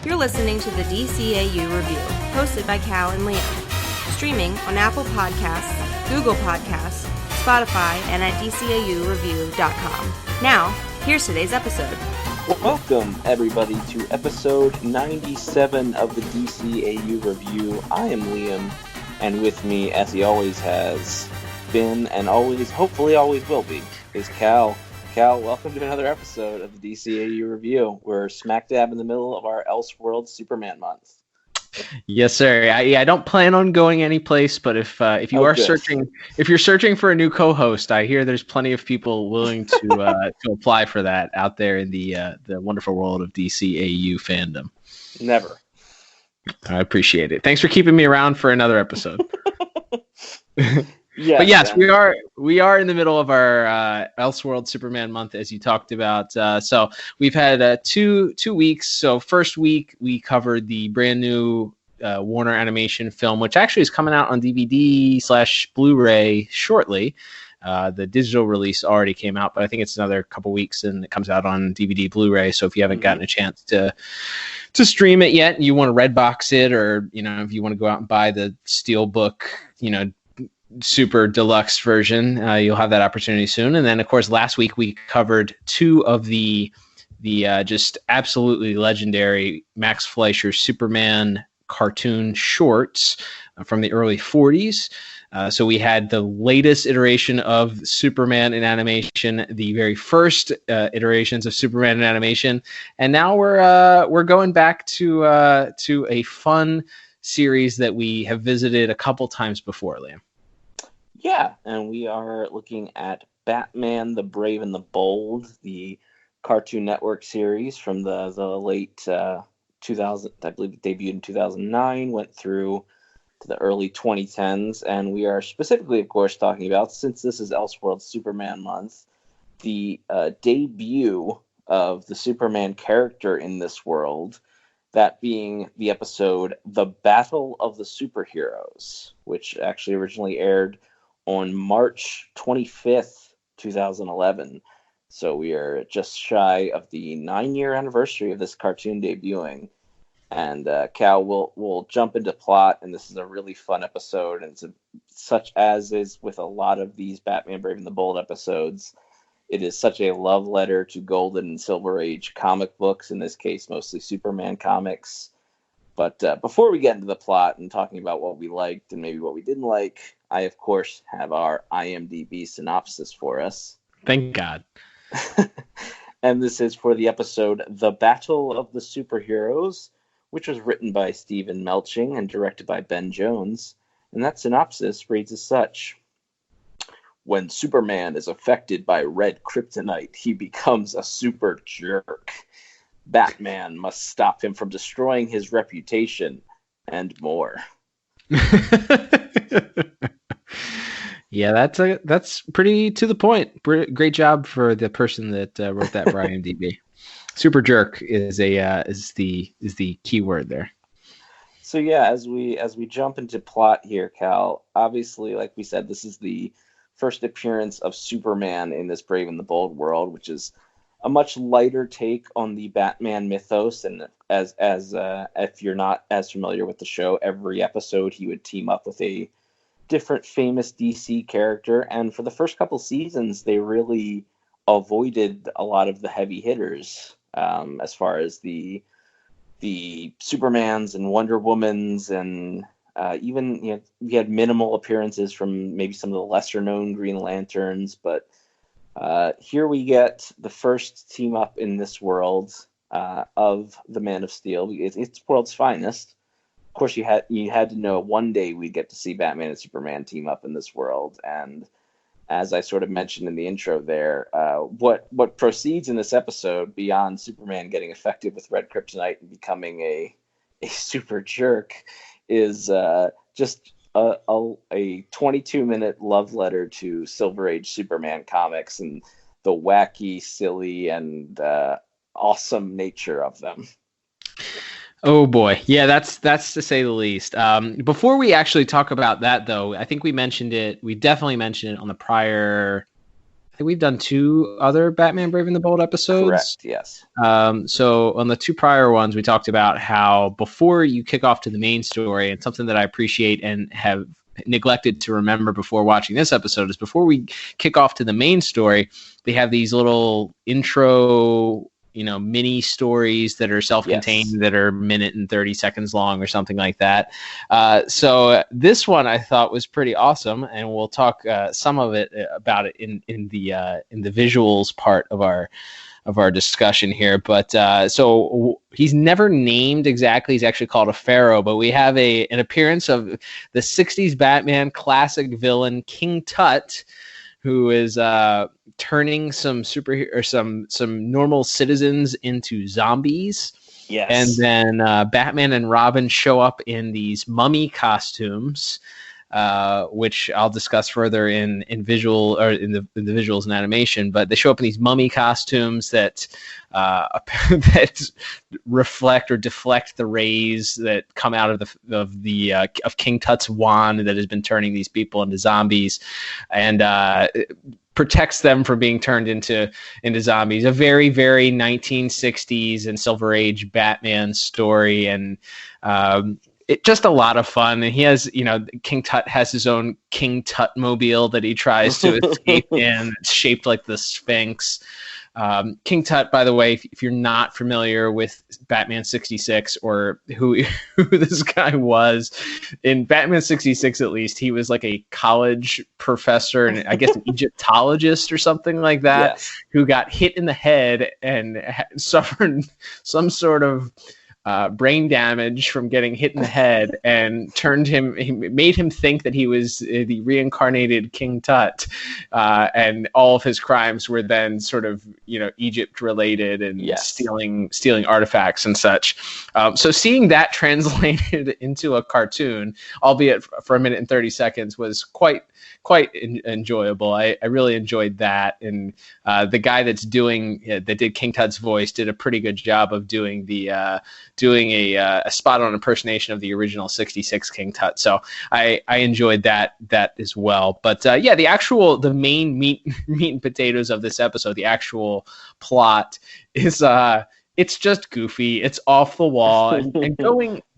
You're listening to the DCAU Review, hosted by Cal and Liam. Streaming on Apple Podcasts, Google Podcasts, Spotify, and at DCAUreview.com. Now, here's today's episode. Welcome, everybody, to episode 97 of the DCAU Review. I am Liam, and with me, as he always has been, and always, hopefully always will be, is Cal. Cal, welcome to another episode of the DCAU Review. We're smack dab in the middle of our Elseworlds Superman month. Yes, sir. I don't plan on going anyplace, but if you're searching for a new co-host, I hear there's plenty of people willing to apply for that out there in the wonderful world of DCAU fandom. Never. I appreciate it. Thanks for keeping me around for another episode. Yeah, but yes, we are in the middle of our Elseworlds Superman month, as you talked about. So we've had two weeks. So first week we covered the brand new Warner Animation film, which actually is coming out on DVD/Blu-ray shortly. The digital release already came out, but I think it's another couple weeks and it comes out on DVD Blu-ray. So if you haven't gotten a chance to stream it yet, and you want to Redbox it, or if you want to go out and buy the Steelbook, super deluxe version, you'll have that opportunity soon. And then of course last week we covered two of the just absolutely legendary Max Fleischer Superman cartoon shorts from the early 40s. So we had the latest iteration of Superman in animation, the very first iterations of Superman in animation, and now we're going back to a fun series that we have visited a couple times before, Liam. Yeah, and we are looking at Batman the Brave and the Bold, the Cartoon Network series from the late 2000, I believe it debuted in 2009, went through to the early 2010s, and we are specifically, of course, talking about, since this is Elseworlds Superman month, the debut of the Superman character in this world, that being the episode The Battle of the Superheroes, which actually originally aired on March 25th, 2011. So we are just shy of the 9-year anniversary of this cartoon debuting. And Cal, we'll jump into plot, and this is a really fun episode. And such as is with a lot of these Batman Brave and the Bold episodes, it is such a love letter to Golden and Silver Age comic books, in this case mostly Superman comics. But before we get into the plot and talking about what we liked and maybe what we didn't like, I, of course, have our IMDb synopsis for us. Thank God. And this is for the episode The Battle of the Superheroes, which was written by Stephen Melching and directed by Ben Jones. And that synopsis reads as such. When Superman is affected by red kryptonite, he becomes a super jerk. Batman must stop him from destroying his reputation, and more. Yeah, that's pretty to the point. Great job for the person that wrote that for IMDb. Super jerk is the key word there. So yeah, as we jump into plot here, Cal, obviously, like we said, this is the first appearance of Superman in this Brave and the Bold world, which is a much lighter take on the Batman mythos. And as if you're not as familiar with the show, every episode he would team up with a different famous DC character. And for the first couple seasons, they really avoided a lot of the heavy hitters, as far as the Supermans and Wonder Womans, and even we had minimal appearances from maybe some of the lesser known Green Lanterns. But here we get the first team up in this world of the Man of Steel. It's the world's finest. Of course, you had to know one day we'd get to see Batman and Superman team up in this world. And as I sort of mentioned in the intro there, what proceeds in this episode, beyond Superman getting affected with red kryptonite and becoming a super jerk, is just a 22-minute love letter to Silver Age Superman comics and the wacky, silly, and awesome nature of them. Oh boy, yeah, that's to say the least. Before we actually talk about that, though, I think we mentioned it. We definitely mentioned it on the prior think we've done 2 other Batman Brave and the Bold episodes. Correct, yes. So on the 2 prior ones, we talked about how before you kick off to the main story, and something that I appreciate and have neglected to remember before watching this episode is before we kick off to the main story, they have these little intro, mini stories that are self-contained, that are 1 minute and 30 seconds long or something like that. So this one I thought was pretty awesome, and we'll talk some of it about it in the visuals part of our discussion here. But so he's never named exactly. He's actually called a pharaoh, but we have an appearance of the 60s Batman classic villain King Tut, who is turning some normal citizens into zombies. Yes. And then Batman and Robin show up in these mummy costumes, which I'll discuss further in visual, or in the visuals and animation. But they show up in these mummy costumes that that reflect or deflect the rays that come out of King Tut's wand that has been turning these people into zombies, and protects them from being turned into zombies. A very, very 1960s and Silver Age Batman story, and it just a lot of fun. And he has, King Tut has his own King Tut mobile that he tries to escape in. It's shaped like the Sphinx. King Tut, by the way, if you're not familiar with Batman 66 or who this guy was, in Batman 66 at least, he was like a college professor and I guess an Egyptologist or something like that, yes, who got hit in the head and suffered some sort of brain damage from getting hit in the head, and made him think that he was the reincarnated King Tut, and all of his crimes were then sort of Egypt related and stealing artifacts and such. So seeing that translated into a cartoon, albeit for 1 minute and 30 seconds, was quite enjoyable. I really enjoyed that, and the guy that did King Tut's voice did a pretty good job of doing a spot-on impersonation of the original 66 King Tut. So I enjoyed that as well. But the main meat and potatoes of this episode, the actual plot is it's just goofy. It's off the wall, and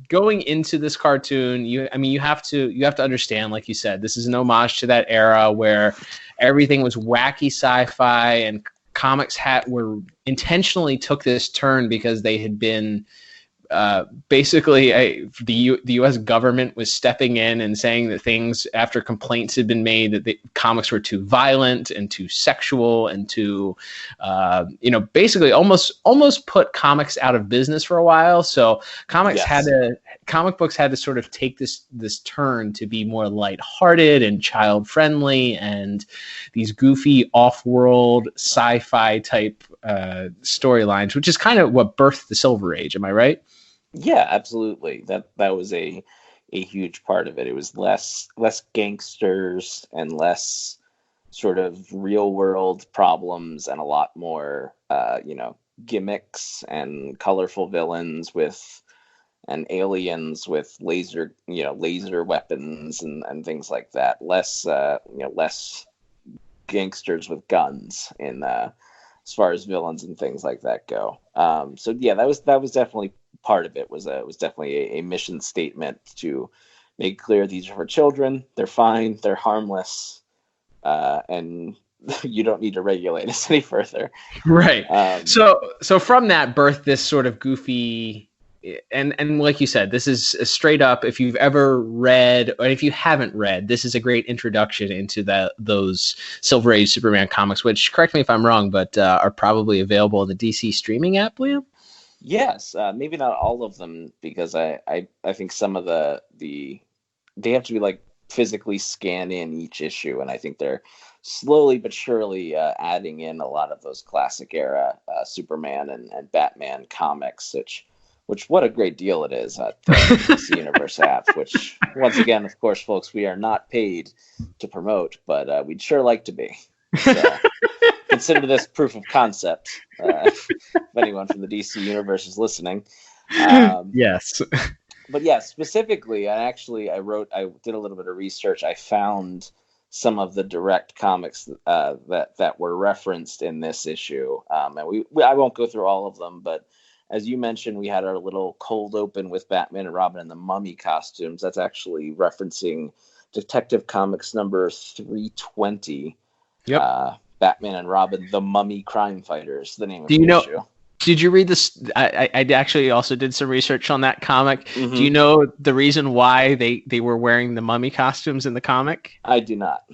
going into this cartoon, you have to understand, like you said, this is an homage to that era where everything was wacky sci-fi, and comics were intentionally took this turn because they had been basically the U.S. government was stepping in and saying that things, after complaints had been made that the comics were too violent and too sexual and too basically almost put comics out of business for a while. So comic books had to sort of take this turn to be more lighthearted and child friendly, and these goofy off-world sci-fi type storylines, which is kind of what birthed the Silver Age. Am I right? Yeah, absolutely. That was a huge part of it. It was less gangsters and less sort of real world problems, and a lot more gimmicks and colorful villains and aliens with laser weapons and things like that. Less gangsters with guns in as far as villains and things like that go. So yeah, that was definitely part of it. Was definitely a mission statement to make clear these are for children. They're fine. They're harmless, and you don't need to regulate us any further. Right. So from that birthed this sort of goofy. And like you said, this is straight up. If you've ever read, or if you haven't read, this is a great introduction into those Silver Age Superman comics. Which, correct me if I'm wrong, but are probably available in the DC streaming app, Liam. Yes, maybe not all of them, because I think some of they have to be like physically scan in each issue, and I think they're slowly but surely adding in a lot of those classic era Superman and Batman comics, which what a great deal it is at the DC Universe app, which, once again, of course, folks, we are not paid to promote, but we'd sure like to be. So, consider this proof of concept, if anyone from the DC Universe is listening. Yes. But yeah, specifically, I did a little bit of research. I found some of the direct comics that were referenced in this issue. And I won't go through all of them, but as you mentioned, we had our little cold open with Batman and Robin in the mummy costumes. That's actually referencing Detective Comics number 320. Yep. Batman and Robin, the Mummy Crime Fighters, the name of the issue. Did you read this? I actually also did some research on that comic. Mm-hmm. Do you know the reason why they were wearing the mummy costumes in the comic? I do not.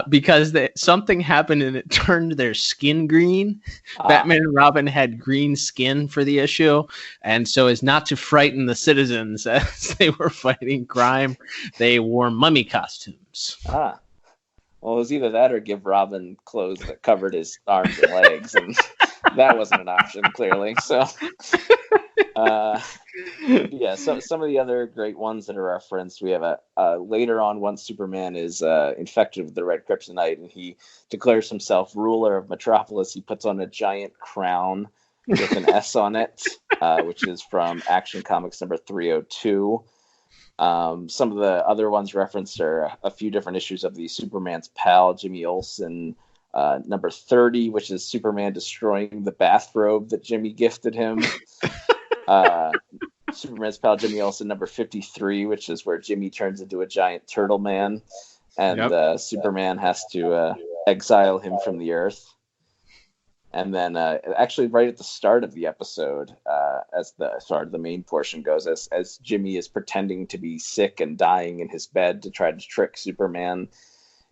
Because something happened and it turned their skin green. Batman and Robin had green skin for the issue, and so as not to frighten the citizens as they were fighting crime, they wore mummy costumes. Well, it was either that or give Robin clothes that covered his arms and legs, and that wasn't an option, clearly. So, yeah, some of the other great ones that are referenced, we have later on, once Superman is infected with the red kryptonite and he declares himself ruler of Metropolis, he puts on a giant crown with an S on it, which is from Action Comics number 302. Some of the other ones referenced are a few different issues of the Superman's pal, Jimmy Olsen, number 30, which is Superman destroying the bathrobe that Jimmy gifted him. Superman's pal, Jimmy Olsen, number 53, which is where Jimmy turns into a giant turtle man, and Superman has to exile him from the Earth. And then actually right at the start of the episode, as the main portion goes, as Jimmy is pretending to be sick and dying in his bed to try to trick Superman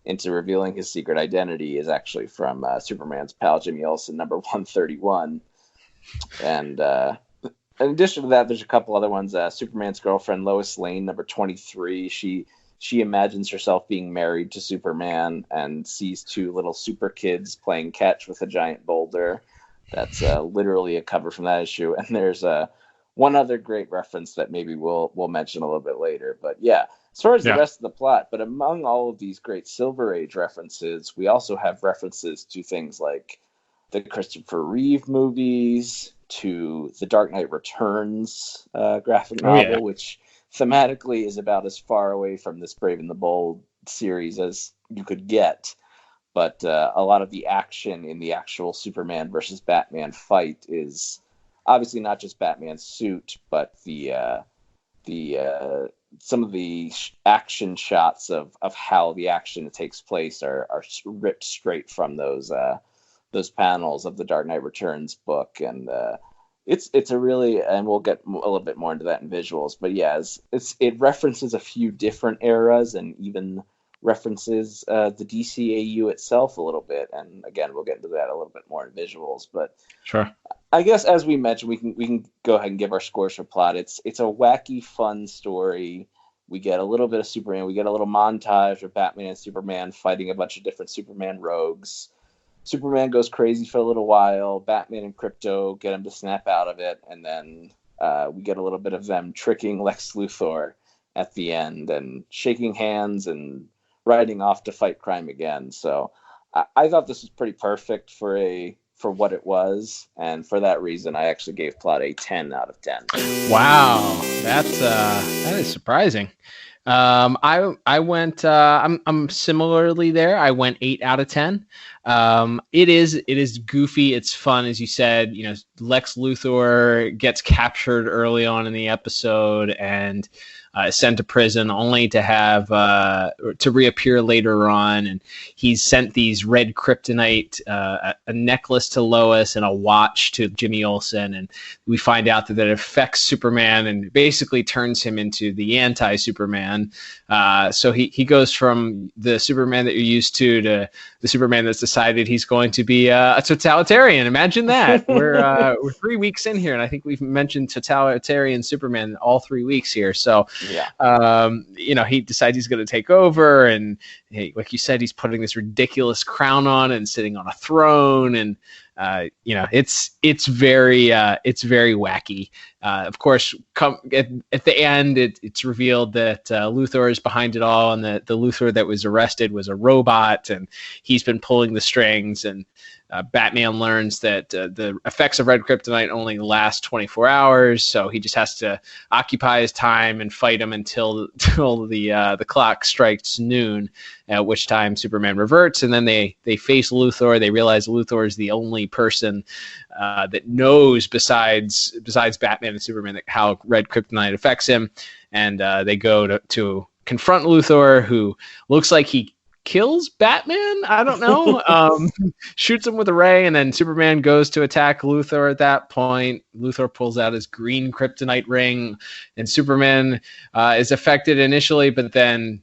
into revealing his secret identity, is actually from Superman's pal Jimmy Olsen, number 131. And in addition to that, there's a couple other ones. Superman's girlfriend, Lois Lane, number 23. She imagines herself being married to Superman and sees two little super kids playing catch with a giant boulder. That's literally a cover from that issue. And there's one other great reference that maybe we'll mention a little bit later. But yeah, as far as the rest of the plot, but among all of these great Silver Age references, we also have references to things like the Christopher Reeve movies, to the Dark Knight Returns graphic novel, which thematically is about as far away from this Brave and the Bold series as you could get. But a lot of the action in the actual Superman versus Batman fight is obviously not just Batman's suit, but the some of the action shots of how the action takes place are ripped straight from those panels of the Dark Knight Returns book. And it's a really, and we'll get a little bit more into that in visuals, but yeah, it references a few different eras and even references the DCAU itself a little bit. And again, we'll get into that a little bit more in visuals, but sure. I guess as we mentioned, we can go ahead and give our scores for plot. It's a wacky, fun story. We get a little bit of Superman. We get a little montage of Batman and Superman fighting a bunch of different Superman rogues. Superman goes crazy for a little while. Batman and Krypto get him to snap out of it, and then we get a little bit of them tricking Lex Luthor at the end and shaking hands and riding off to fight crime again. So I thought this was pretty perfect for what it was, and for that reason, I actually gave plot a 10 out of 10. Wow, that is surprising. I went. I'm similarly there. I went 8 out of 10. It is goofy. It's fun, as you said. You know, Lex Luthor gets captured early on in the episode and sent to prison, only to have to reappear later on. And he's sent these red kryptonite, a necklace to Lois and a watch to Jimmy Olsen. And we find out that it affects Superman and basically turns him into the anti-Superman. So he goes from the Superman that you're used to the Superman that's decided he's going to be a totalitarian. Imagine that. We're 3 weeks in here, and I think we've mentioned totalitarian Superman all 3 weeks here. So, he decides he's going to take over, and like you said, he's putting this ridiculous crown on and sitting on a throne, and it's very wacky. Of course, at the end, it's revealed that Luthor is behind it all, and the Luthor that was arrested was a robot, and he's been pulling the strings. And Batman learns that the effects of red kryptonite only last 24 hours, so he just has to occupy his time and fight him until the clock strikes noon, at which time Superman reverts, and then they face Luthor. They realize Luthor is the only person that knows besides Batman and Superman how red kryptonite affects him, and they go to confront Luthor, who looks like he kills Batman. I don't know. Shoots him with a ray, and then Superman goes to attack Luthor. At that point, Luthor pulls out his green kryptonite ring, and Superman is affected initially, but then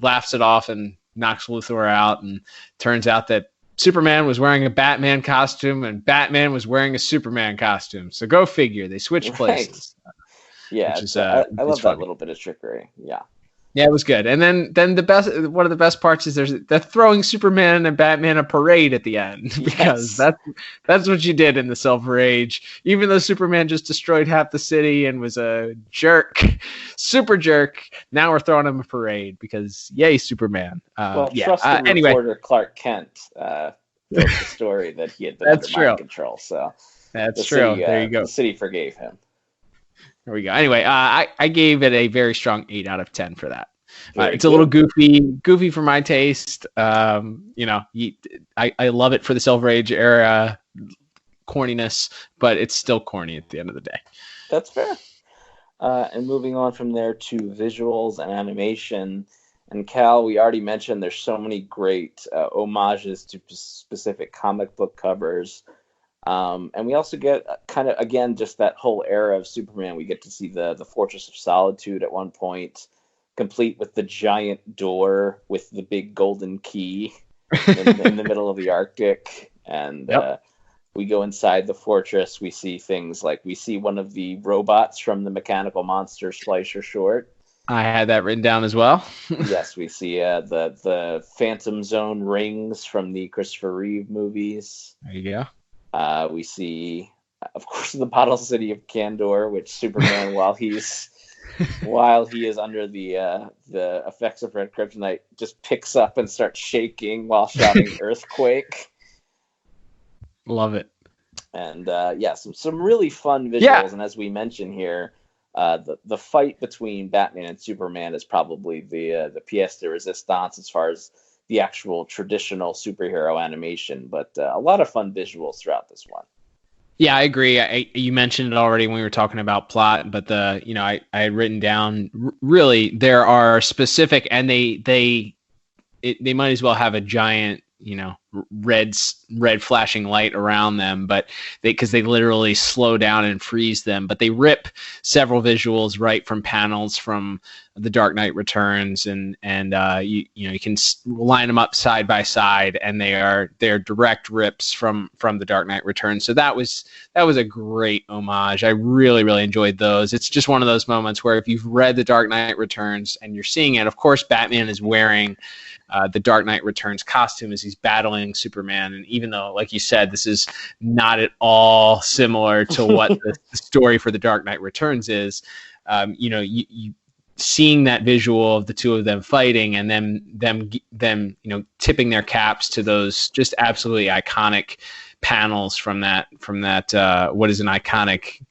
laughs it off and knocks Luthor out. And turns out that Superman was wearing a Batman costume, and Batman was wearing a Superman costume. So go figure. They switch places. Yeah, which is, I love funny. that little bit of trickery. Yeah. Yeah, it was good. And then one of the best parts is they're throwing Superman and Batman a parade at the end, because that's what you did in the Silver Age. Even though Superman just destroyed half the city and was a jerk, super jerk, now we're throwing him a parade because yay, Superman. Trusted reporter Clark Kent wrote the story that he had been under mind control. So that's true. There you go. The city forgave him. There we go. Anyway, I gave it a very strong 8 out of 10 for that. It's good. A little goofy for my taste. I love it for the Silver Age era corniness, but it's still corny at the end of the day. That's fair. And moving on from there to visuals and animation. And Cal, we already mentioned there's so many great homages to specific comic book covers. And we also get kind of, again, just that whole era of Superman. We get to see the Fortress of Solitude at one point, complete with the giant door with the big golden key in the middle of the Arctic. And we go inside the fortress. We see things like, we see one of the robots from the Mechanical Monsters Fleischer short. I had that written down as well. Yes, we see the Phantom Zone rings from the Christopher Reeve movies. There you go. We see, of course, the Bottle City of Kandor, which Superman, while he is under the effects of red kryptonite, just picks up and starts shaking while shouting "Earthquake." Love it. And some really fun visuals. Yeah. And as we mentioned here, the fight between Batman and Superman is probably the pièce de résistance as far as the actual traditional superhero animation, but a lot of fun visuals throughout this one. Yeah, I agree. You mentioned it already when we were talking about plot, but I had written down, really, there are specific, and they might as well have a giant, red flashing light around them, but because they literally slow down and freeze them, but they rip several visuals right from panels from The Dark Knight Returns, and you can line them up side by side, and they're direct rips from The Dark Knight Returns. So that was a great homage. I really, really enjoyed those. It's just one of those moments where if you've read The Dark Knight Returns and you're seeing it, of course Batman is wearing the Dark Knight Returns costume as he's battling Superman, and even though, like you said, this is not at all similar to what the story for The Dark Knight Returns is, you seeing that visual of the two of them fighting, and them tipping their caps to those just absolutely iconic panels from that what is an iconic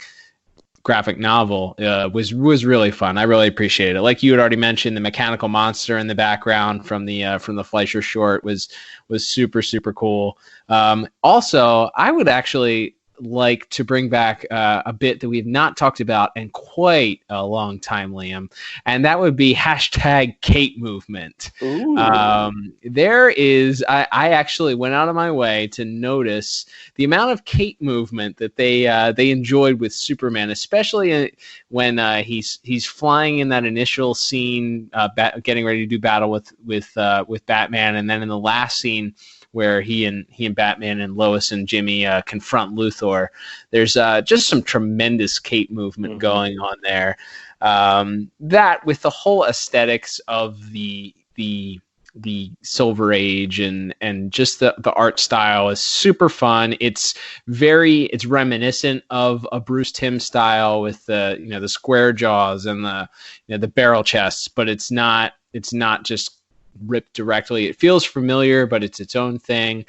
graphic novel was really fun. I really appreciated it. Like you had already mentioned, the mechanical monster in the background from the Fleischer short was super, super cool. Also, I would actually like to bring back a bit that we've not talked about in quite a long time, Liam, and that would be hashtag Kate movement. There is, I actually went out of my way to notice the amount of Kate movement that they enjoyed with Superman, especially when he's flying in that initial scene, getting ready to do battle with Batman, and then in the last scene where he and Batman and Lois and Jimmy confront Luthor. There's just some tremendous Kate movement going on there. That with the whole aesthetics of the Silver Age and just the art style is super fun. It's reminiscent of a Bruce Timm style with the square jaws and the barrel chests, but it's not just ripped directly. It feels familiar, but it's its own thing.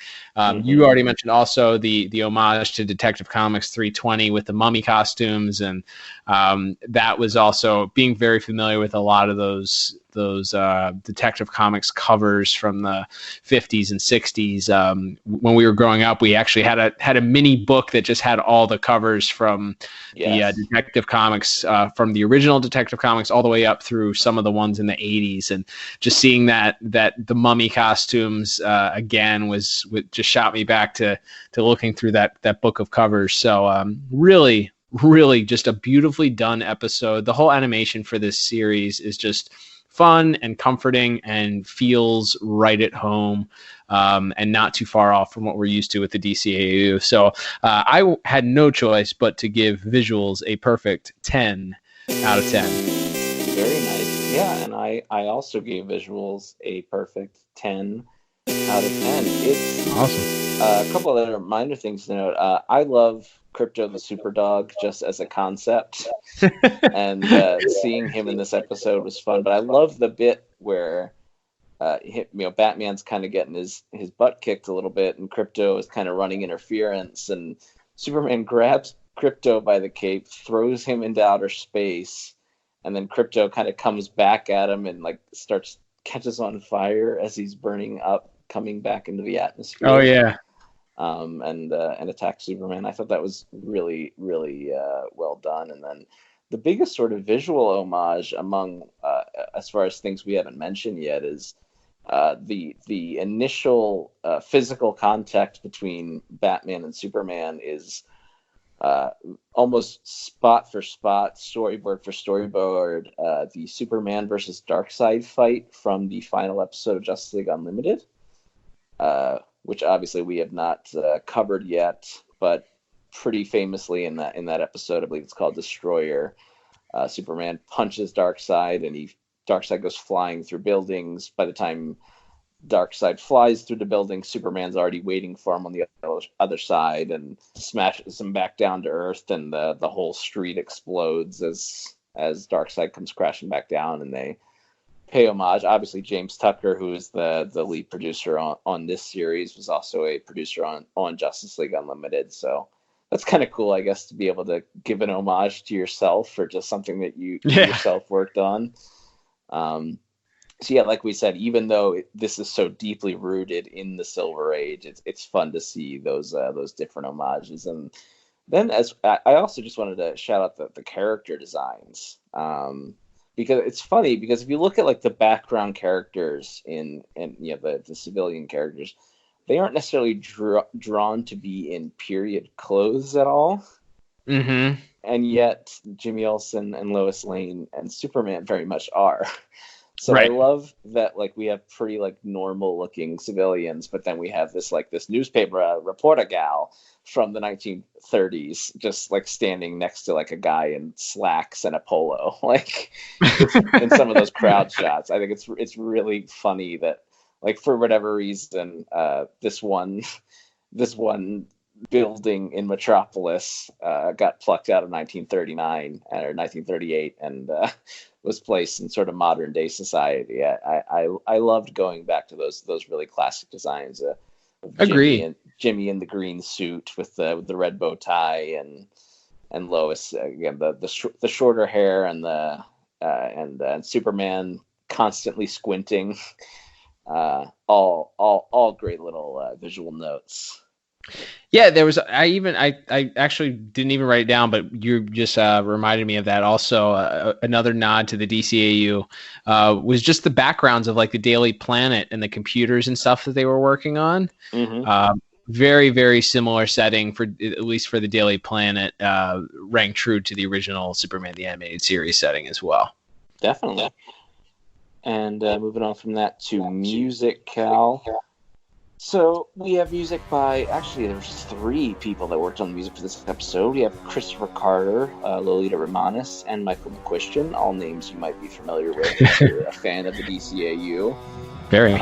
You already mentioned also the homage to Detective Comics 320 with the mummy costumes, and that was also being very familiar with a lot of those Detective Comics covers from the 50s and 60s. When we were growing up, we actually had a mini book that just had all the covers from the Detective Comics, from the original Detective Comics all the way up through some of the ones in the 80s, and just seeing that the mummy costumes again was just shot me back to looking through that book of covers. So really just a beautifully done episode. The whole animation for this series is just fun and comforting and feels right at home, and not too far off from what we're used to with the DCAU. So I had no choice but to give visuals a perfect 10 out of 10. Very nice. Yeah, and I also gave visuals a perfect 10 out of 10. It's awesome. A couple of other minor things to note. I love Crypto the Superdog just as a concept, and seeing him in this episode was fun. But I love the bit where Batman's kind of getting his butt kicked a little bit, and Crypto is kind of running interference, and Superman grabs Crypto by the cape, throws him into outer space, and then Crypto kind of comes back at him and catches on fire as he's burning up, coming back into the atmosphere. Oh yeah. And attack Superman. I thought that was really, really well done. And then the biggest sort of visual homage among, as far as things we haven't mentioned yet, is the initial physical contact between Batman and Superman is almost spot for spot, storyboard for storyboard, the Superman versus Darkseid fight from the final episode of Justice League Unlimited. Which obviously we have not covered yet, but pretty famously in that episode, I believe it's called Destroyer, Superman punches Darkseid, and Darkseid goes flying through buildings. By the time Darkseid flies through the building, Superman's already waiting for him on the other side and smashes him back down to Earth, and the whole street explodes as Darkseid comes crashing back down, and they pay homage. Obviously, James Tucker, who is the lead producer on this series, was also a producer on Justice League Unlimited. So that's kind of cool, I guess, to be able to give an homage to yourself for just something that you yourself worked on. So yeah, like we said, even though this is so deeply rooted in the Silver Age, it's fun to see those different homages. And then I also just wanted to shout out the character designs. Because it's funny, because if you look at the background characters in the civilian characters, they aren't necessarily drawn to be in period clothes at all. Mm-hmm. And yet Jimmy Olsen and Lois Lane and Superman very much are. So right. I love that we have pretty normal looking civilians, but then we have this newspaper reporter gal from the 1930s just standing next to a guy in slacks and a polo, in some of those crowd shots. I think it's really funny that for whatever reason this one building in Metropolis got plucked out of 1939 or 1938 and was placed in sort of modern day society. I loved going back to those really classic designs. Agree. Jimmy in the green suit with the red bow tie, and Lois again the shorter hair and Superman constantly squinting. All great little visual notes. Yeah, there was. I actually didn't even write it down, but you just reminded me of that. Also, another nod to the DCAU was just the backgrounds of the Daily Planet and the computers and stuff that they were working on. Mm-hmm. Very, very similar setting for at least for the Daily Planet. Rang true to the original Superman the Animated Series setting as well. Definitely. And moving on from that to music, Cal. So we have music by, actually there's 3 people that worked on the music for this episode. We have Christopher Carter, Lolita Romanis, and Michael McQuistion, all names you might be familiar with if you're a fan of the DCAU. Very.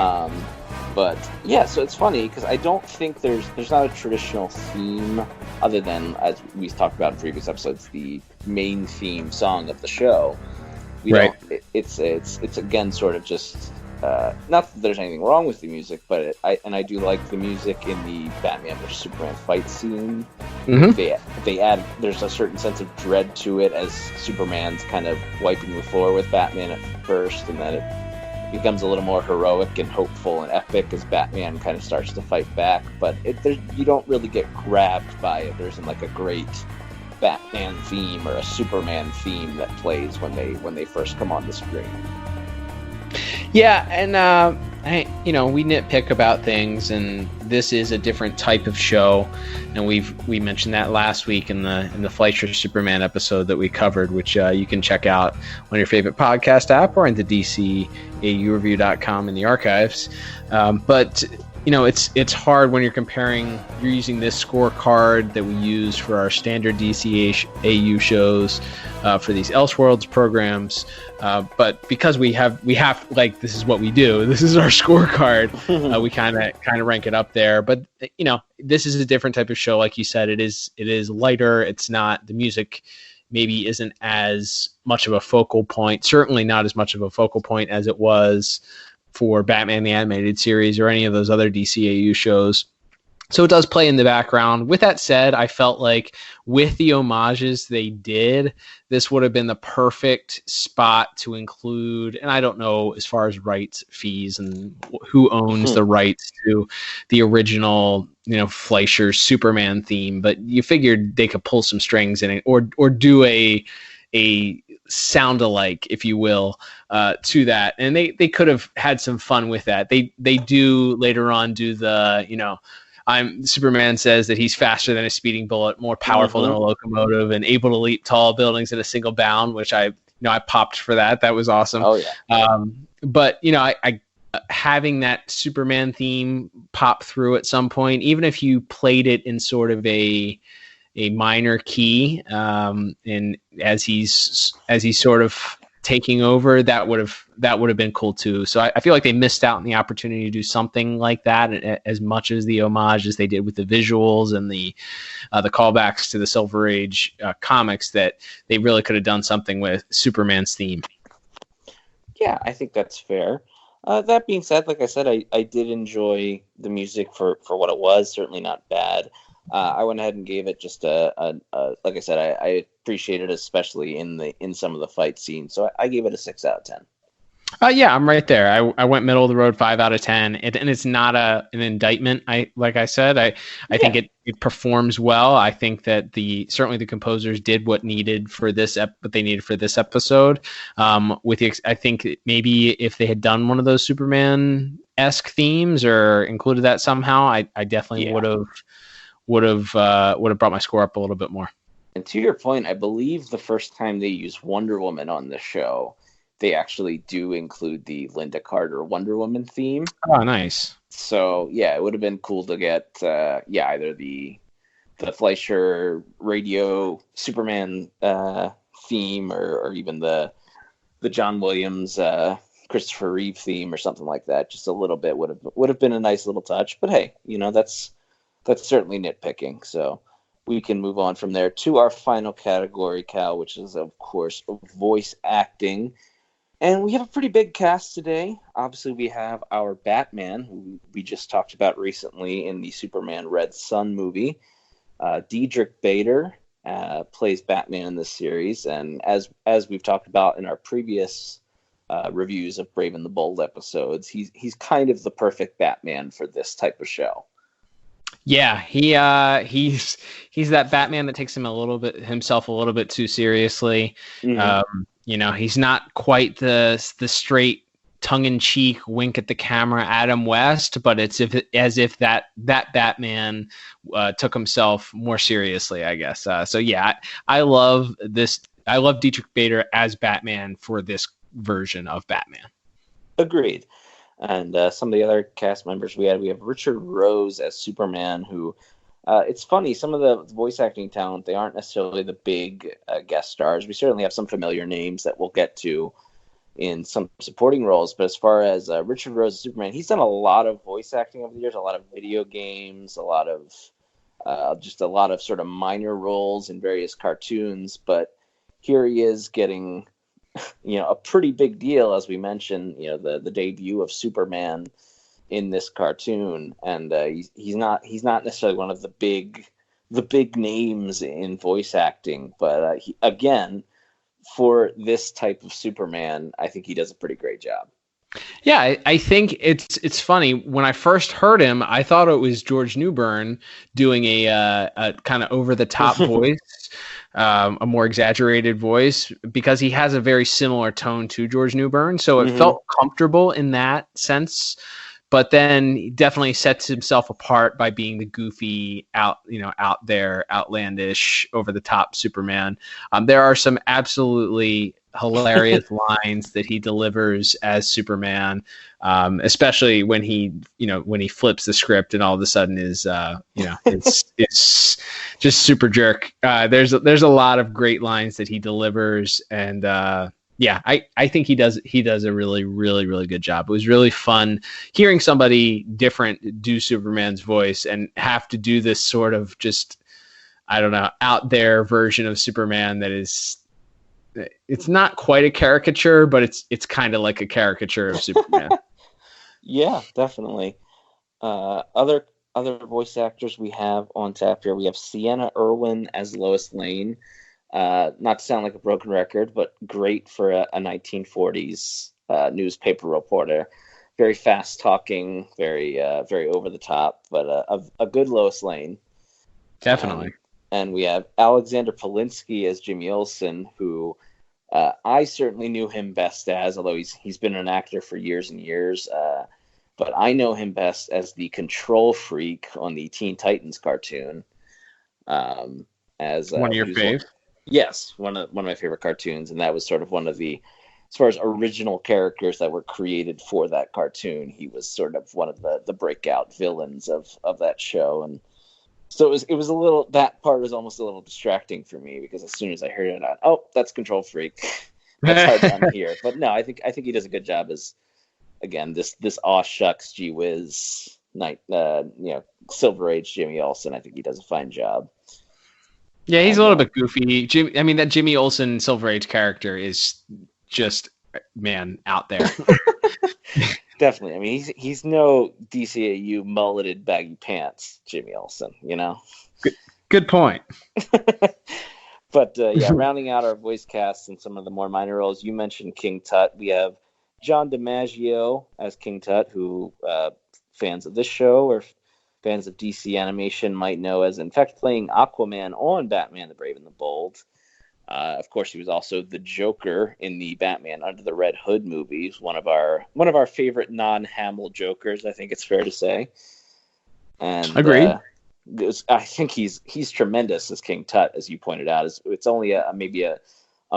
But yeah, so it's funny because I don't think there's not a traditional theme other than, as we talked about in previous episodes, the main theme song of the show. It's again sort of just not that there's anything wrong with the music, but I do like the music in the Batman vs Superman fight scene. They add, there's a certain sense of dread to it as Superman's kind of wiping the floor with Batman at first, and then it becomes a little more heroic and hopeful and epic as Batman kind of starts to fight back. But you don't really get grabbed by it. There isn't like a great Batman theme or a Superman theme that plays when they first come on the screen. Yeah, and we nitpick about things, and this is a different type of show, and we mentioned that last week in the Fleischer Superman episode that we covered, which you can check out on your favorite podcast app or in the DCAUreview.com in the archives. But it's hard when you're using this scorecard that we use for our standard DCAU shows for these Elseworlds programs. But because we have like, this is what we do. This is our scorecard. We kind of rank it up there. But this is a different type of show. Like you said, it is lighter. It's not, the music maybe isn't as much of a focal point. Certainly not as much of a focal point as it was for Batman the Animated Series or any of those other DCAU shows. So it does play in the background. With that said, I felt like with the homages they did, this would have been the perfect spot to include, and I don't know as far as rights fees and who owns the rights to the original, Fleischer Superman theme, but you figured they could pull some strings in it or do a sound alike, if you will, to that, and they could have had some fun with that. They do later on do the Superman says that he's faster than a speeding bullet, more powerful than a locomotive, and able to leap tall buildings in a single bound, which I popped for that. That was awesome. Oh yeah. But I having that Superman theme pop through at some point, even if you played it in sort of a minor key, and as he's sort of taking over, that would have been cool too. So I feel like they missed out on the opportunity to do something like that, as much as the homage as they did with the visuals and the callbacks to the Silver Age comics, that they really could have done something with Superman's theme. Yeah, I think that's fair. That being said, like I said, I did enjoy the music for what it was. Certainly not bad. I went ahead and gave it just like I said, I appreciate it, especially in some of the fight scenes. So I gave it a 6 out of 10. Yeah, I'm right there. I went middle of the road, 5 out of 10, and it's not an indictment. I think it performs well. I think that certainly the composers did what needed for this what they needed for this episode. I think maybe if they had done one of those Superman-esque themes or included that somehow, I definitely would have brought my score up a little bit more. And to your point, I believe the first time they use Wonder Woman on the show, they actually do include the Linda Carter Wonder Woman theme. Oh, nice. So yeah, it would have been cool to get either the Fleischer radio Superman theme or even the John Williams Christopher Reeve theme or something like that. Just a little bit would have been a nice little touch. But hey, that's certainly nitpicking. So we can move on from there to our final category, Cal, which is, of course, voice acting. And we have a pretty big cast today. Obviously, we have our Batman, who we just talked about recently in the Superman Red Sun movie. Diedrich Bader plays Batman in this series. And as we've talked about in our previous reviews of Brave and the Bold episodes, he's kind of the perfect Batman for this type of show. Yeah, he's that Batman that takes himself a little bit too seriously. Mm-hmm. He's not quite the straight tongue-in-cheek wink at the camera Adam West, but it's as if that Batman took himself more seriously, I guess. So yeah, I love this. I love Diedrich Bader as Batman for this version of Batman. Agreed. And some of the other cast members we have Richard Rose as Superman, who it's funny, some of the voice acting talent, they aren't necessarily the big guest stars. We certainly have some familiar names that we'll get to in some supporting roles. But as far as Richard Rose as Superman, he's done a lot of voice acting over the years, a lot of video games, a lot of sort of minor roles in various cartoons. But here he is getting a pretty big deal, as we mentioned, the debut of Superman in this cartoon, and he's not necessarily one of the big names in voice acting, but again, for this type of Superman, I think he does a pretty great job. Yeah, I think it's funny. When I first heard him, I thought it was George Newbern doing a kind of over the top voice, a more exaggerated voice, because he has a very similar tone to George Newbern. So it felt comfortable in that sense. But then he definitely sets himself apart by being the goofy, out there, outlandish, over the top Superman. There are some absolutely hilarious lines that he delivers as Superman, especially when he flips the script and all of a sudden is it's just super jerk. There's a lot of great lines that he delivers, and I think he does a really, really, really good job. It was really fun hearing somebody different do Superman's voice and have to do this sort of just, I don't know, out there version of Superman that is, it's not quite a caricature, but it's kind of like a caricature of Superman. Yeah, definitely. Other voice actors we have on tap here, we have Sienna Erwin as Lois Lane. Not to sound like a broken record, but great for a 1940s newspaper reporter. Very fast talking, very over the top, but a good Lois Lane. Definitely. And we have Alexander Polinsky as Jimmy Olsen, who I certainly knew him best as, although he's been an actor for years and years. But I know him best as the control freak on the Teen Titans cartoon. As one of your faves? Yes, one of my favorite cartoons, and that was sort of one of the, as far as original characters that were created for that cartoon, he was sort of one of the breakout villains of that show. And so it was a little, that part was almost a little distracting for me, because as soon as I heard it, that's Control Freak. That's hard to unhear. But no, I think he does a good job as, again, this aw shucks gee whiz Silver Age Jimmy Olsen. I think he does a fine job. Yeah, he's a little bit goofy. That Jimmy Olsen Silver Age character is just, man, out there. Definitely. I mean, he's no DCAU mulleted baggy pants Jimmy Olsen, Good point. But rounding out our voice cast and some of the more minor roles, you mentioned King Tut. We have John DiMaggio as King Tut, who fans of this show or fans of DC animation might know as, in fact, playing Aquaman on Batman the Brave and the Bold. Of course, he was also the Joker in the Batman Under the Red Hood movies, one of our favorite non-Hamill Jokers, I think it's fair to say. And agreed. I think he's tremendous as King Tut, as you pointed out. It's only maybe a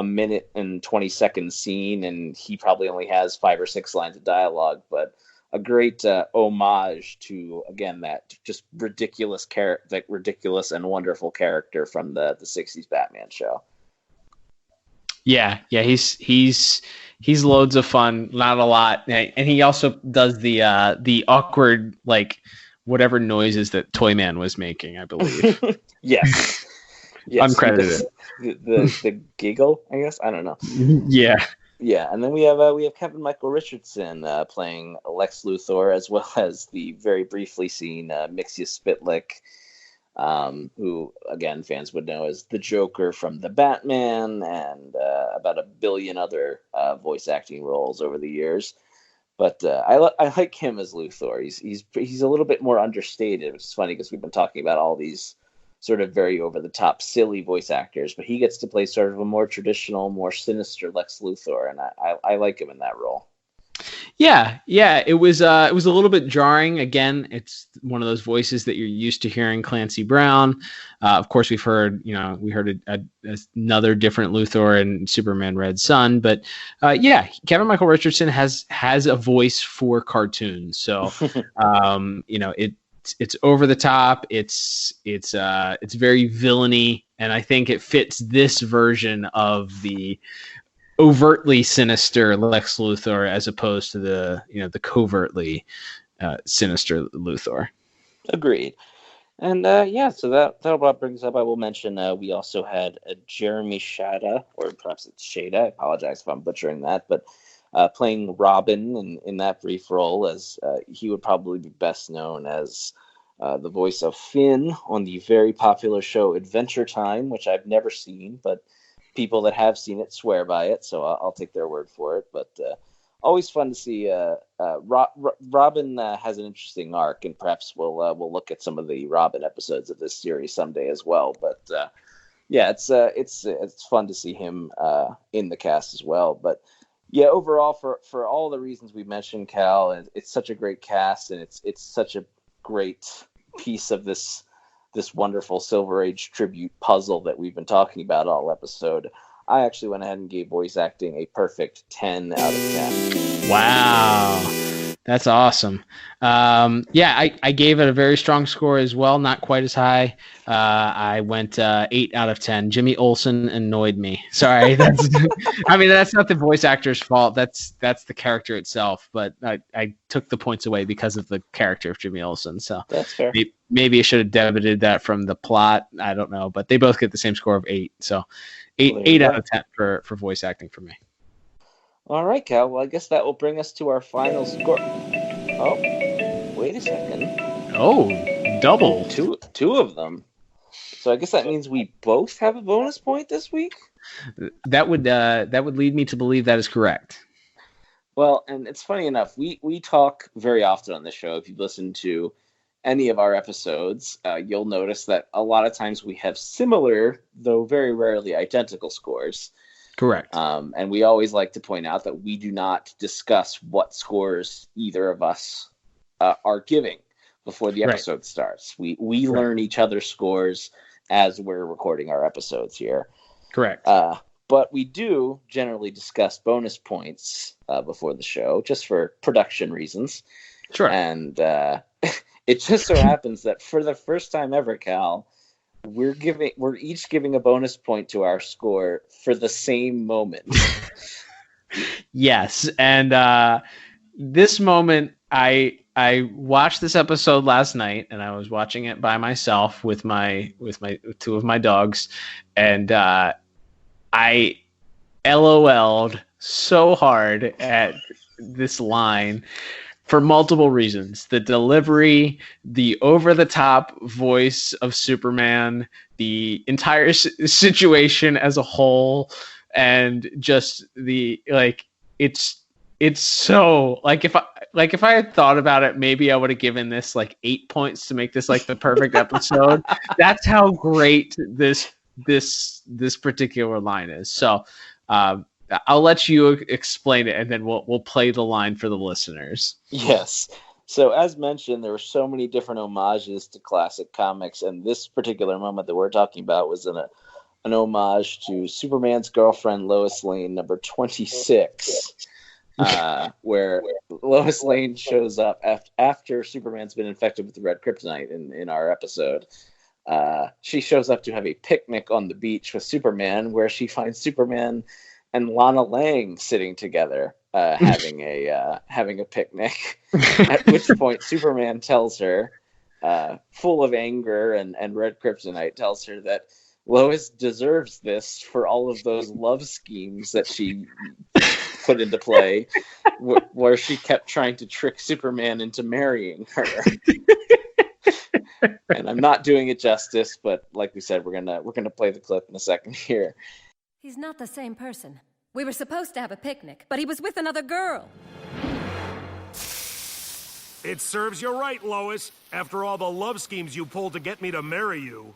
minute and 20-second scene, and he probably only has 5 or 6 lines of dialogue, but a great homage to, again, that just ridiculous and wonderful character from the 60s Batman show. Yeah, he's loads of fun, not a lot, and he also does the awkward, like, whatever noises that Toyman was making, I believe. Yes, uncredited. The giggle, I guess. I don't know. Yeah, and then we have Kevin Michael Richardson playing Lex Luthor, as well as the very briefly seen Mixius Spitlick, who, again, fans would know as the Joker from the Batman, and about a billion other voice acting roles over the years. But I like him as Luthor. He's a little bit more understated, which is funny because we've been talking about all these sort of very over-the-top, silly voice actors, but he gets to play sort of a more traditional, more sinister Lex Luthor, and I like him in that role. Yeah, it was a little bit jarring. Again, it's one of those voices that you're used to hearing Clancy Brown. Of course, we heard another different Luthor in Superman Red Sun, but Kevin Michael Richardson has a voice for cartoons. So, it's over the top. It's very villainy, and I think it fits this version of the overtly sinister Lex Luthor as opposed to the covertly sinister Luthor. Agreed. And so that about brings up. I will mention we also had Jeremy Shada, or perhaps it's Shada. I apologize if I'm butchering that, but playing Robin in that brief role, as he would probably be best known as the voice of Finn on the very popular show Adventure Time, which I've never seen, but people that have seen it swear by it, so I'll take their word for it. But always fun to see. Robin has an interesting arc, and perhaps we'll look at some of the Robin episodes of this series someday as well. But it's fun to see him in the cast as well. But yeah, overall, for all the reasons we mentioned, Cal, and it's such a great cast, and it's such a great piece of this wonderful Silver Age tribute puzzle that we've been talking about all episode. I actually went ahead and gave voice acting a perfect 10 out of 10. Wow. That's awesome. I gave it a very strong score as well, not quite as high. I went 8 out of 10. Jimmy Olsen annoyed me. Sorry, that's not the voice actor's fault. That's the character itself. But I took the points away because of the character of Jimmy Olsen. So that's fair. Maybe I should have debited that from the plot. I don't know, but they both get the same score of 8. So 8 out of 10 for voice acting for me. All right, Cal. Well, I guess that will bring us to our final score. Oh, wait a second. Oh, double. Two of them. So I guess that means we both have a bonus point this week? That would lead me to believe that is correct. Well, and it's funny enough, we talk very often on this show. If you listen to any of our episodes, you'll notice that a lot of times we have similar, though very rarely identical scores. Correct. And we always like to point out that we do not discuss what scores either of us are giving before the episode starts. We learn each other's scores as we're recording our episodes here. Correct. But we do generally discuss bonus points before the show, just for production reasons. Sure. And it just so happens that for the first time ever, Cal, we're each giving a bonus point to our score for the same moment. Yes, and this moment, I watched this episode last night, and I was watching it by myself with two of my dogs, and I LOL'd so hard at this line for multiple reasons. The delivery, the over-the-top voice of Superman, the entire situation as a whole, and just it's so if I had thought about it, maybe I would have given this 8 points to make this the perfect episode. That's how great this particular line is. So I'll let you explain it, and then we'll play the line for the listeners. Yes. So as mentioned, there were so many different homages to classic comics, and this particular moment that we're talking about was an homage to Superman's girlfriend Lois Lane, number 26, where Lois Lane shows up after Superman's been infected with the red kryptonite in our episode. She shows up to have a picnic on the beach with Superman, where she finds Superman and Lana Lang sitting together, having a picnic. At which point, Superman tells her, full of anger and red kryptonite, tells her that Lois deserves this for all of those love schemes that she put into play, where she kept trying to trick Superman into marrying her. And I'm not doing it justice, but like we said, we're gonna play the clip in a second here. He's not the same person. We were supposed to have a picnic, but he was with another girl. It serves you right, Lois. After all the love schemes you pulled to get me to marry you.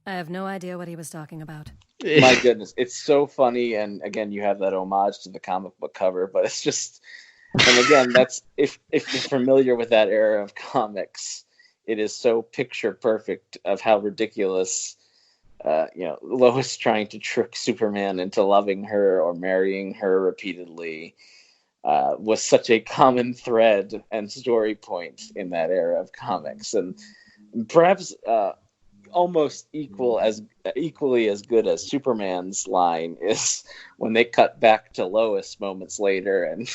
I have no idea what he was talking about. My goodness, it's so funny, and again, you have that homage to the comic book cover, but it's just, and again, that's if you're familiar with that era of comics, it is so picture perfect of how ridiculous. Lois trying to trick Superman into loving her or marrying her repeatedly was such a common thread and story point in that era of comics, and perhaps almost equally as good as Superman's line is when they cut back to Lois moments later, and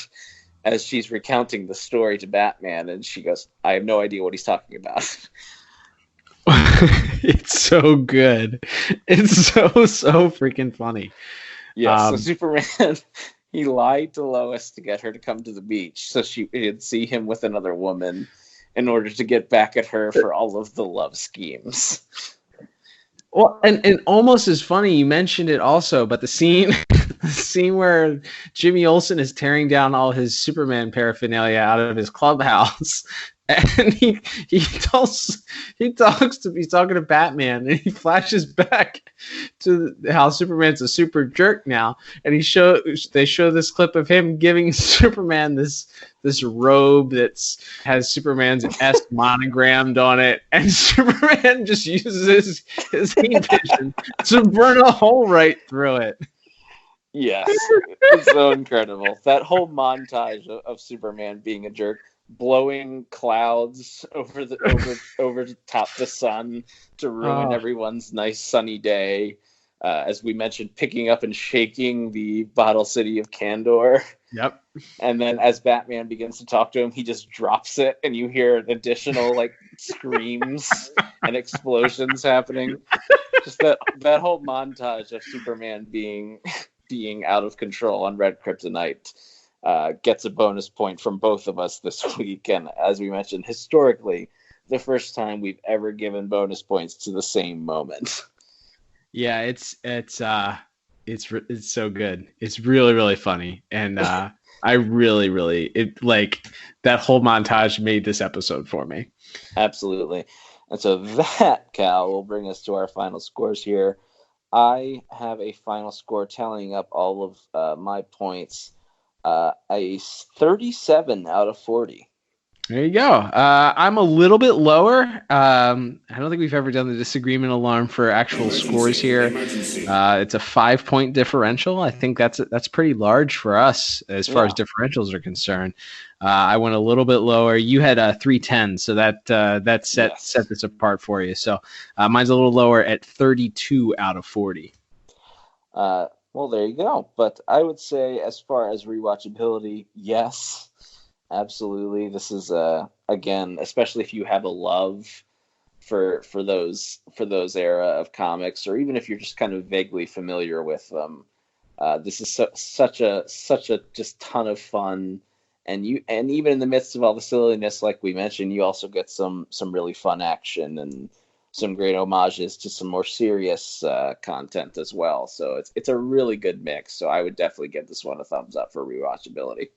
as she's recounting the story to Batman, and she goes, "I have no idea what he's talking about." It's so good. It's so freaking funny. Yeah, so Superman, he lied to Lois to get her to come to the beach so she'd see him with another woman in order to get back at her for all of the love schemes. Well, and almost as funny, you mentioned it also, but the scene where Jimmy Olsen is tearing down all his Superman paraphernalia out of his clubhouse, and he's talking to Batman, and he flashes back to how Superman's a super jerk now, and they show this clip of him giving Superman this robe has Superman's S monogrammed on it, and Superman just uses his heat vision to burn a hole right through it. Yes, it's so incredible. That whole montage of Superman being a jerk, blowing clouds over to top the sun to ruin everyone's nice sunny day. As we mentioned, picking up and shaking the bottle city of Kandor. Yep. And then as Batman begins to talk to him, he just drops it, and you hear additional screams and explosions happening. Just that whole montage of Superman being out of control on Red Kryptonite gets a bonus point from both of us this week. And as we mentioned, historically, the first time we've ever given bonus points to the same moment. Yeah, it's so good. It's really, really funny. And I really that whole montage made this episode for me. Absolutely. And so that, Cal, will bring us to our final scores here. I have a final score tallying up all of my points. A 37 out of 40. There you go. I'm a little bit lower. I don't think we've ever done the disagreement alarm for actual scores here. It's a 5-point differential. I think that's pretty large for us as far as differentials are concerned. I went a little bit lower. You had a 310, so that set this apart for you. So mine's a little lower at 32 out of 40. Well, there you go. But I would say, as far as rewatchability, yes. Absolutely. This is again, especially if you have a love for those era of comics, or even if you're just kind of vaguely familiar with them, this is such a just ton of fun. And even in the midst of all the silliness, like we mentioned, you also get some really fun action and some great homages to some more serious content as well. So it's a really good mix. So I would definitely give this one a thumbs up for rewatchability.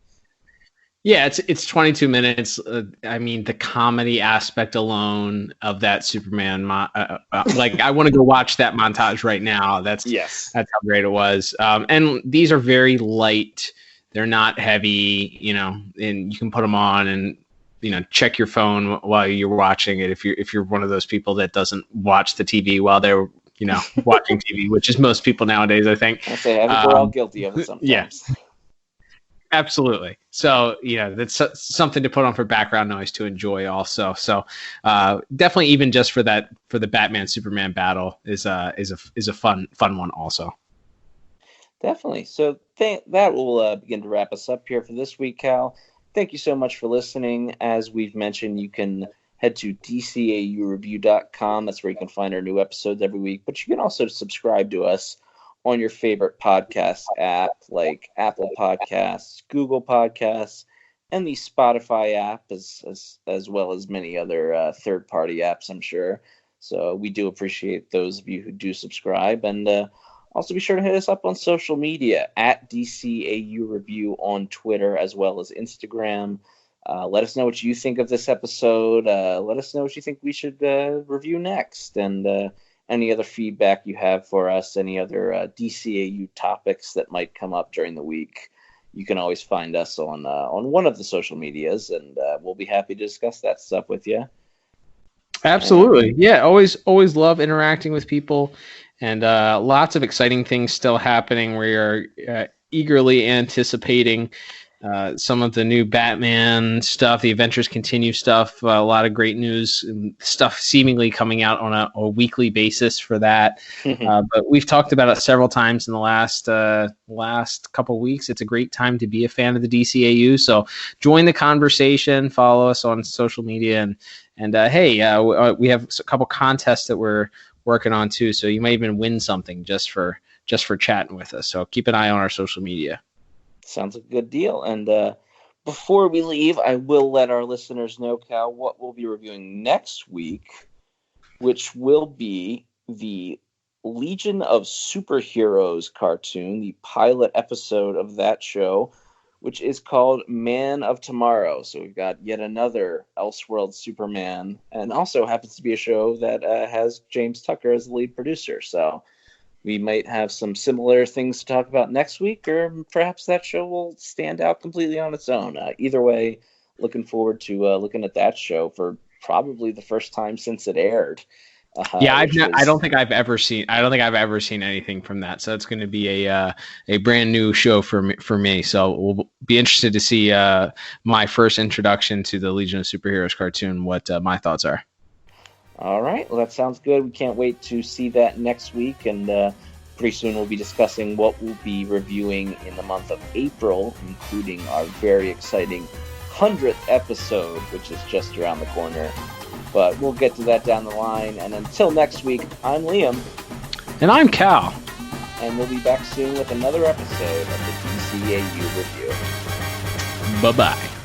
Yeah, it's 22 minutes. I mean, the comedy aspect alone of that Superman, I want to go watch that montage right now. That's how great it was. And these are very light. They're not heavy, and you can put them on and check your phone while you're watching it. If you're one of those people that doesn't watch the TV while they're watching TV, which is most people nowadays, I think. I think we're all guilty of it sometimes. Yeah. Absolutely. So, that's something to put on for background noise to enjoy also. So, definitely even just for the Batman Superman battle is a fun one also. Definitely. So that will begin to wrap us up here for this week, Cal. Thank you so much for listening. As we've mentioned, you can head to DCAUreview.com. That's where you can find our new episodes every week. But you can also subscribe to us on your favorite podcast app, like Apple Podcasts, Google Podcasts, and the Spotify app, as well as many other third-party apps, I'm sure. So we do appreciate those of you who do subscribe. And also be sure to hit us up on social media, at DCAU Review on Twitter, as well as Instagram. Let us know what you think of this episode. Let us know what you think we should review next. And any other feedback you have for us, any other DCAU topics that might come up during the week, you can always find us on one of the social medias, and we'll be happy to discuss that stuff with you. Absolutely. Yeah, always love interacting with people, and lots of exciting things still happening. We are eagerly anticipating some of the new Batman stuff, the Adventures Continue stuff, a lot of great news and stuff seemingly coming out on a weekly basis for that. But we've talked about it several times in the last couple weeks. It's a great time to be a fan of the DCAU. So join the conversation, follow us on social media, And hey, we have a couple contests that we're working on too, so you might even win something just for chatting with us. So keep an eye on our social media. Sounds like a good deal. And before we leave, I will let our listeners know, Cal, what we'll be reviewing next week, which will be the Legion of Superheroes cartoon, the pilot episode of that show, which is called Man of Tomorrow. So we've got yet another Elseworlds Superman, and also happens to be a show that has James Tucker as the lead producer. So we might have some similar things to talk about next week, or perhaps that show will stand out completely on its own. Either way, looking forward to looking at that show for probably the first time since it aired. I don't think I've ever seen anything from that. So it's going to be a brand new show for me. So we'll be interested to see my first introduction to the Legion of Superheroes cartoon, what my thoughts are. All right. Well, that sounds good. We can't wait to see that next week. And pretty soon we'll be discussing what we'll be reviewing in the month of April, including our very exciting 100th episode, which is just around the corner. But we'll get to that down the line. And until next week, I'm Liam. And I'm Cal. And we'll be back soon with another episode of the DCAU Review. Bye-bye.